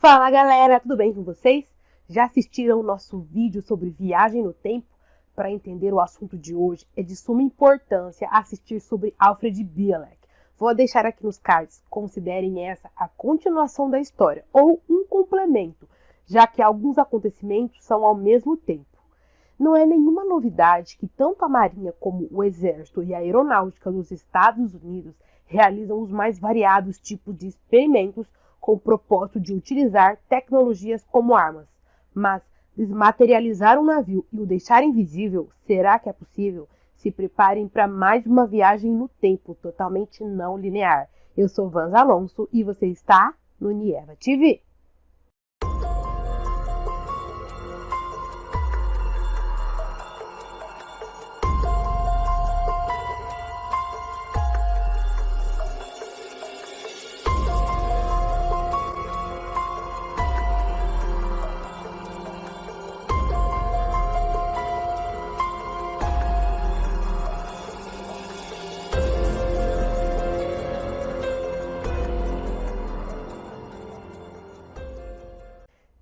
Fala galera, tudo bem com vocês? Já assistiram o nosso vídeo sobre viagem no tempo? Para entender o assunto de hoje, é de suma importância assistir sobre Alfred Bielek. Vou deixar aqui nos cards, considerem essa a continuação da história ou um complemento, já que alguns acontecimentos são ao mesmo tempo. Não é nenhuma novidade que tanto a Marinha como o Exército e a Aeronáutica dos Estados Unidos realizam os mais variados tipos de experimentos com o propósito de utilizar tecnologias como armas. Mas desmaterializar um navio e o deixar invisível, será que é possível? Se preparem para mais uma viagem no tempo totalmente não linear. Eu sou Vanza Alonso e você está no Nieva TV.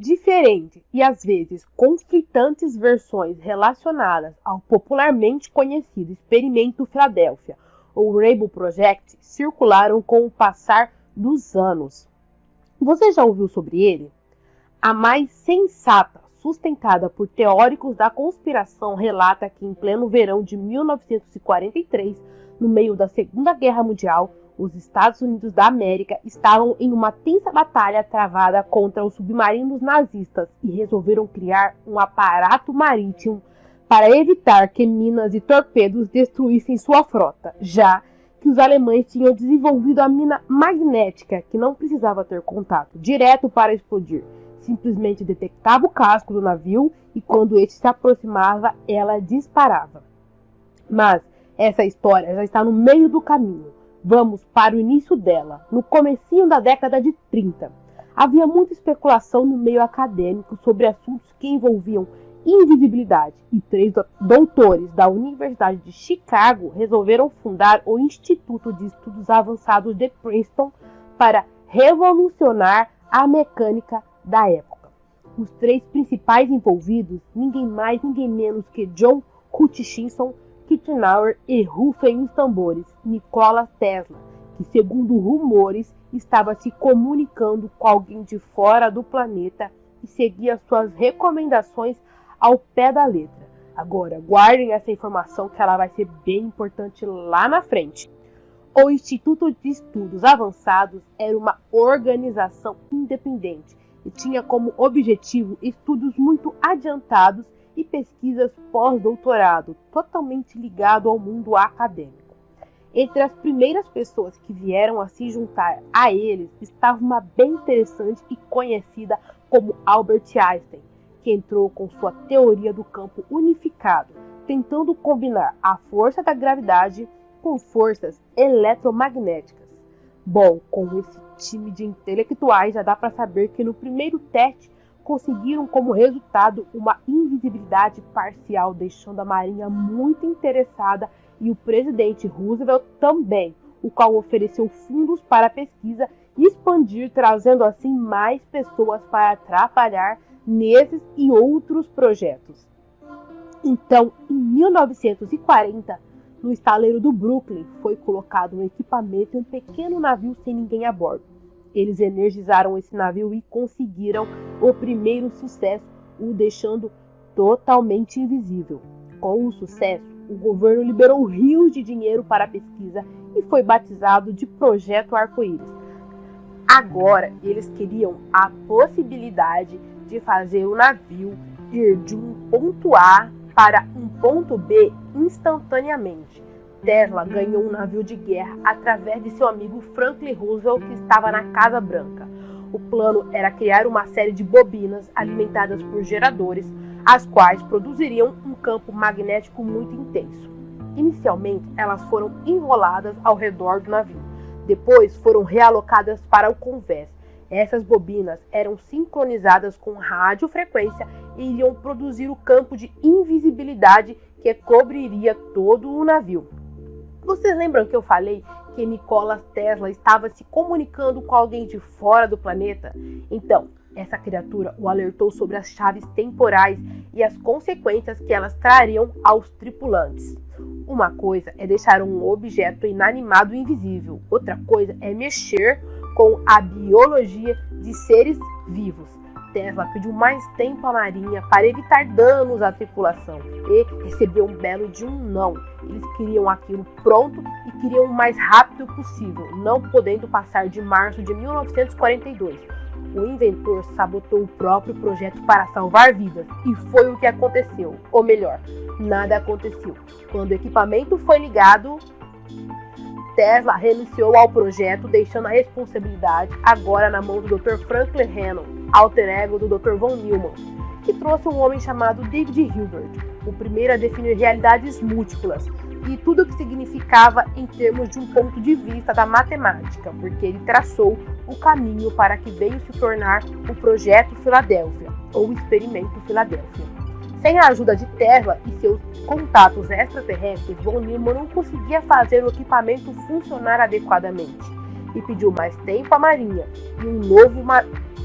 Diferentes e às vezes conflitantes versões relacionadas ao popularmente conhecido Experimento Filadélfia ou Rainbow Project circularam com o passar dos anos. Você já ouviu sobre ele? A mais sensata, sustentada por teóricos da conspiração, relata que em pleno verão de 1943, no meio da Segunda Guerra Mundial, os Estados Unidos da América estavam em uma tensa batalha travada contra os submarinos nazistas e resolveram criar um aparato marítimo para evitar que minas e torpedos destruíssem sua frota, já que os alemães tinham desenvolvido a mina magnética, que não precisava ter contato direto para explodir. Simplesmente detectava o casco do navio e quando este se aproximava, ela disparava. Mas essa história já está no meio do caminho. Vamos para o início dela, no comecinho da década de 30. Havia muita especulação no meio acadêmico sobre assuntos que envolviam invisibilidade e 3 doutores da Universidade de Chicago resolveram fundar o Instituto de Estudos Avançados de Princeton para revolucionar a mecânica da época. Os 3 principais envolvidos, ninguém mais, ninguém menos que John Hutchinson, Kitchener e rufem os tambores, Nikola Tesla, que segundo rumores estava se comunicando com alguém de fora do planeta e seguia suas recomendações ao pé da letra. Agora, guardem essa informação que ela vai ser bem importante lá na frente. O Instituto de Estudos Avançados era uma organização independente e tinha como objetivo estudos muito adiantados e pesquisas pós-doutorado, totalmente ligado ao mundo acadêmico. Entre as primeiras pessoas que vieram a se juntar a eles estava uma bem interessante e conhecida como Albert Einstein, que entrou com sua teoria do campo unificado, tentando combinar a força da gravidade com forças eletromagnéticas. Bom, com esse time de intelectuais já dá para saber que no primeiro teste conseguiram como resultado uma invisibilidade parcial, deixando a Marinha muito interessada e o presidente Roosevelt também, o qual ofereceu fundos para a pesquisa e expandir, trazendo assim mais pessoas para trabalhar nesses e outros projetos. Então, em 1940, no estaleiro do Brooklyn, foi colocado um equipamento em um pequeno navio sem ninguém a bordo. Eles energizaram esse navio e conseguiram o primeiro sucesso, o deixando totalmente invisível. Com o sucesso, o governo liberou rios de dinheiro para a pesquisa e foi batizado de Projeto Arco-Íris. Agora, eles queriam a possibilidade de fazer o navio ir de um ponto A para um ponto B instantaneamente. Tesla ganhou um navio de guerra através de seu amigo Franklin Roosevelt, que estava na Casa Branca. O plano era criar uma série de bobinas alimentadas por geradores, as quais produziriam um campo magnético muito intenso. Inicialmente, elas foram enroladas ao redor do navio. Depois, foram realocadas para o convés. Essas bobinas eram sincronizadas com radiofrequência e iriam produzir o campo de invisibilidade que cobriria todo o navio. Vocês lembram que eu falei que Nikola Tesla estava se comunicando com alguém de fora do planeta? Então, essa criatura o alertou sobre as chaves temporais e as consequências que elas trariam aos tripulantes. Uma coisa é deixar um objeto inanimado e invisível, outra coisa é mexer com a biologia de seres vivos. Tesla pediu mais tempo à Marinha para evitar danos à tripulação e recebeu um belo de um não. Eles queriam aquilo pronto e queriam o mais rápido possível, não podendo passar de março de 1942. O inventor sabotou o próprio projeto para salvar vidas, e foi o que aconteceu. Ou melhor, nada aconteceu. Quando o equipamento foi ligado, Tesla renunciou ao projeto, deixando a responsabilidade agora na mão do Dr. Franklin Hannon, alter ego do Dr. von Neumann, que trouxe um homem chamado David Hilbert, o primeiro a definir realidades múltiplas, e tudo o que significava em termos de um ponto de vista da matemática, porque ele traçou o caminho para que veio se tornar o Projeto Filadélfia, ou Experimento Filadélfia. Sem a ajuda de Tesla e seus contatos extraterrestres, von Neumann não conseguia fazer o equipamento funcionar adequadamente, e pediu mais tempo à Marinha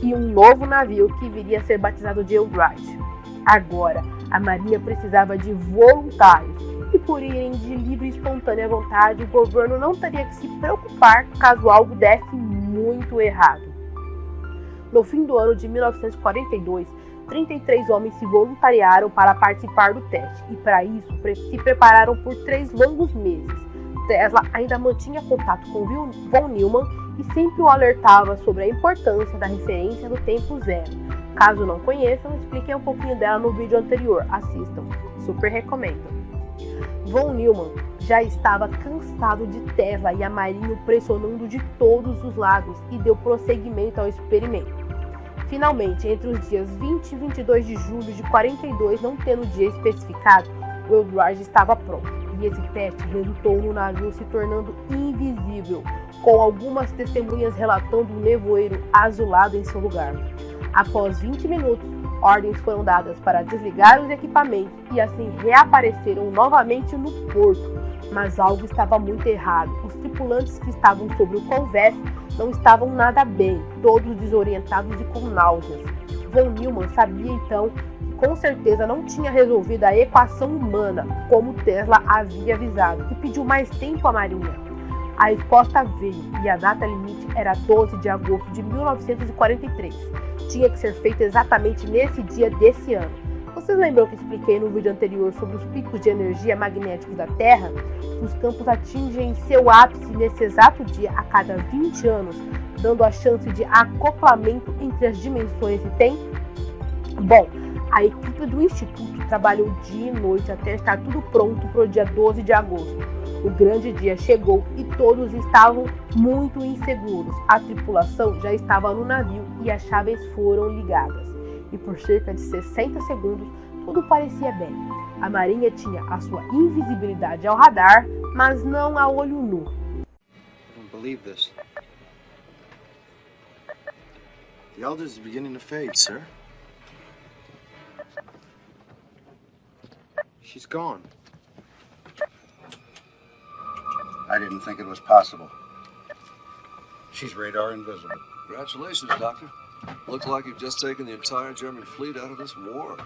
e um novo navio que viria a ser batizado de Eldridge. Agora, a Marinha precisava de voluntários, e por irem de livre e espontânea vontade, o governo não teria que se preocupar caso algo desse muito errado. No fim do ano de 1942, 33 homens se voluntariaram para participar do teste, e para isso se prepararam por 3 longos meses. Tesla ainda mantinha contato com von Neumann e sempre o alertava sobre a importância da referência do tempo zero. Caso não conheçam, expliquei um pouquinho dela no vídeo anterior, assistam, super recomendo. Von Neumann já estava cansado de Tesla e a Marinha o pressionando de todos os lados e deu prosseguimento ao experimento. Finalmente, entre os dias 20 e 22 de julho de 42, não tendo dia especificado, o Eldridge estava pronto, e esse teste resultou no navio se tornando invisível, com algumas testemunhas relatando um nevoeiro azulado em seu lugar. Após 20 minutos, ordens foram dadas para desligar os equipamentos e assim reapareceram novamente no porto, mas algo estava muito errado. Os tripulantes que estavam sobre o convés não estavam nada bem, todos desorientados e com náuseas. Von Neumann sabia então que com certeza não tinha resolvido a equação humana, como Tesla havia avisado, e pediu mais tempo à Marinha. A resposta veio e a data limite era 12 de agosto de 1943. Tinha que ser feito exatamente nesse dia desse ano. Vocês lembram que expliquei no vídeo anterior sobre os picos de energia magnéticos da Terra? Os campos atingem seu ápice nesse exato dia a cada 20 anos, dando a chance de acoplamento entre as dimensões e tempo? Bom, a equipe do Instituto trabalhou dia e noite até estar tudo pronto para o dia 12 de agosto. O grande dia chegou e todos estavam muito inseguros. A tripulação já estava no navio e as chaves foram ligadas. E por cerca de 60 segundos, tudo parecia bem. A Marinha tinha a sua invisibilidade ao radar, mas não a olho nu. I don't believe this. The Eldridge is beginning to fade, sir. She's gone. I didn't think it was possible. She's radar invisible. Congratulations, Doctor. Looks like you've just taken the entire German fleet out of this war.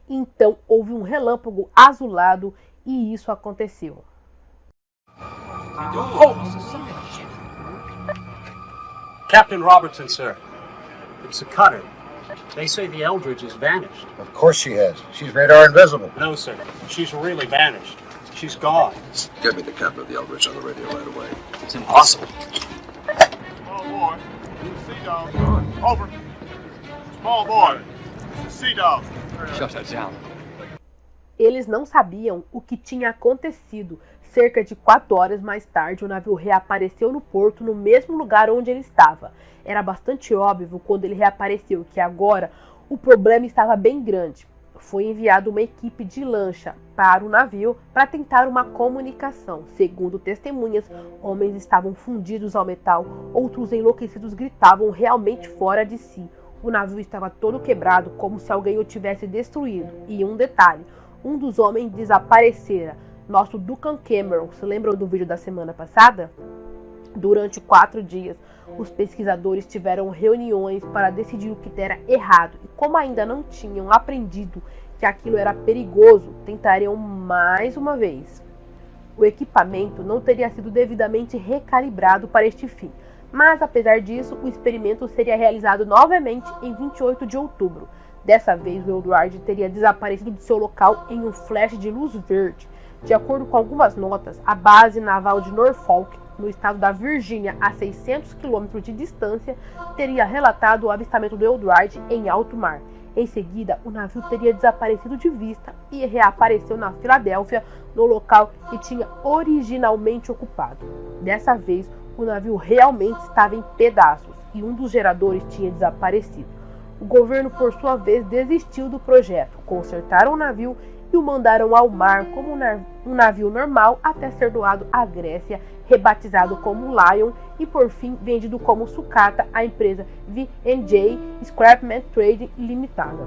Então houve um relâmpago azulado e isso aconteceu. Oh! Captain Robertson, sir. It's a cutter. They say the Eldridge has vanished. Of course she has. She's radar invisible. No, sir. She's really vanished. She's gone. Get me the captain of the Eldridge on the radio right away. It's impossible. Small boy. Sea dog. Over. Small boy. Sea dog. Shut her down. Eles não sabiam o que tinha acontecido. Cerca de 4 horas mais tarde, o navio reapareceu no porto, no mesmo lugar onde ele estava. Era bastante óbvio quando ele reapareceu que agora o problema estava bem grande. Foi enviada uma equipe de lancha para o navio para tentar uma comunicação. Segundo testemunhas, homens estavam fundidos ao metal, outros enlouquecidos gritavam realmente fora de si. O navio estava todo quebrado, como se alguém o tivesse destruído. E um detalhe, um dos homens desaparecera. Nosso Duncan Cameron, se lembram do vídeo da semana passada? Durante 4 dias, os pesquisadores tiveram reuniões para decidir o que era errado. E como ainda não tinham aprendido que aquilo era perigoso, tentariam mais uma vez. O equipamento não teria sido devidamente recalibrado para este fim. Mas, apesar disso, o experimento seria realizado novamente em 28 de outubro. Dessa vez, o Eldridge teria desaparecido de seu local em um flash de luz verde. De acordo com algumas notas, a base naval de Norfolk, no estado da Virgínia, a 600 km de distância, teria relatado o avistamento do Eldridge em alto mar. Em seguida, o navio teria desaparecido de vista e reapareceu na Filadélfia, no local que tinha originalmente ocupado. Dessa vez, o navio realmente estava em pedaços e um dos geradores tinha desaparecido. O governo, por sua vez, desistiu do projeto, consertaram o navio e o mandaram ao mar como um navio normal até ser doado à Grécia, rebatizado como Lion e por fim vendido como sucata à empresa V&J Scrapman Trading Limitada.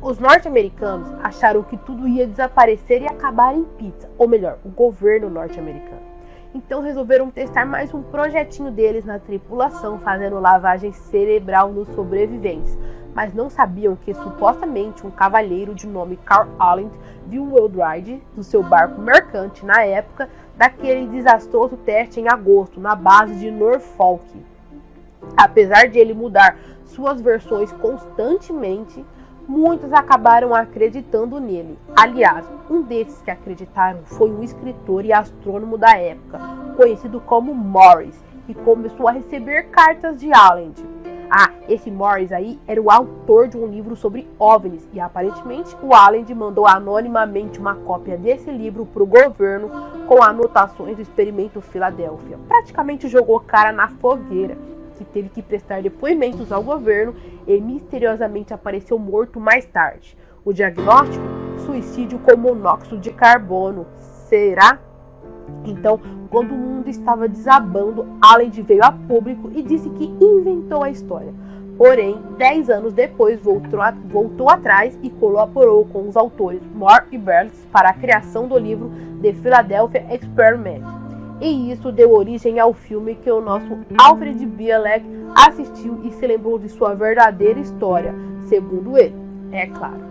Os norte-americanos acharam que tudo ia desaparecer e acabar em pizza, ou melhor, o governo norte-americano. Então resolveram testar mais um projetinho deles na tripulação, fazendo lavagem cerebral nos sobreviventes. Mas não sabiam que supostamente um cavalheiro de nome Carl Allen viu o Eldridge do seu barco mercante na época daquele desastroso teste em agosto, na base de Norfolk. Apesar de ele mudar suas versões constantemente, muitos acabaram acreditando nele. Aliás, um desses que acreditaram foi um escritor e astrônomo da época, conhecido como Morris, que começou a receber cartas de Allen. Esse Morris aí era o autor de um livro sobre OVNIs e aparentemente o Allen mandou anonimamente uma cópia desse livro para o governo com anotações do experimento Filadélfia. Praticamente jogou cara na fogueira, que teve que prestar depoimentos ao governo e misteriosamente apareceu morto mais tarde. O diagnóstico? Suicídio com monóxido de carbono. Será? Então, quando o mundo estava desabando, Allen veio a público e disse que inventou a história. Porém, 10 anos depois, voltou atrás e colaborou com os autores Moore e Burles para a criação do livro The Philadelphia Experiment. E isso deu origem ao filme que o nosso Alfred Bielek assistiu e se lembrou de sua verdadeira história, segundo ele, é claro.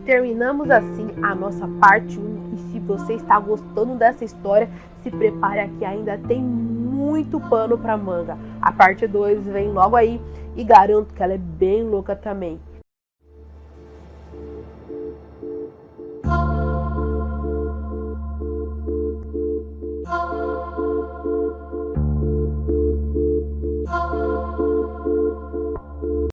Terminamos assim a nossa parte 1 e se você está gostando dessa história, se prepare que ainda tem muito pano para manga. A parte 2 vem logo aí e garanto que ela é bem louca também.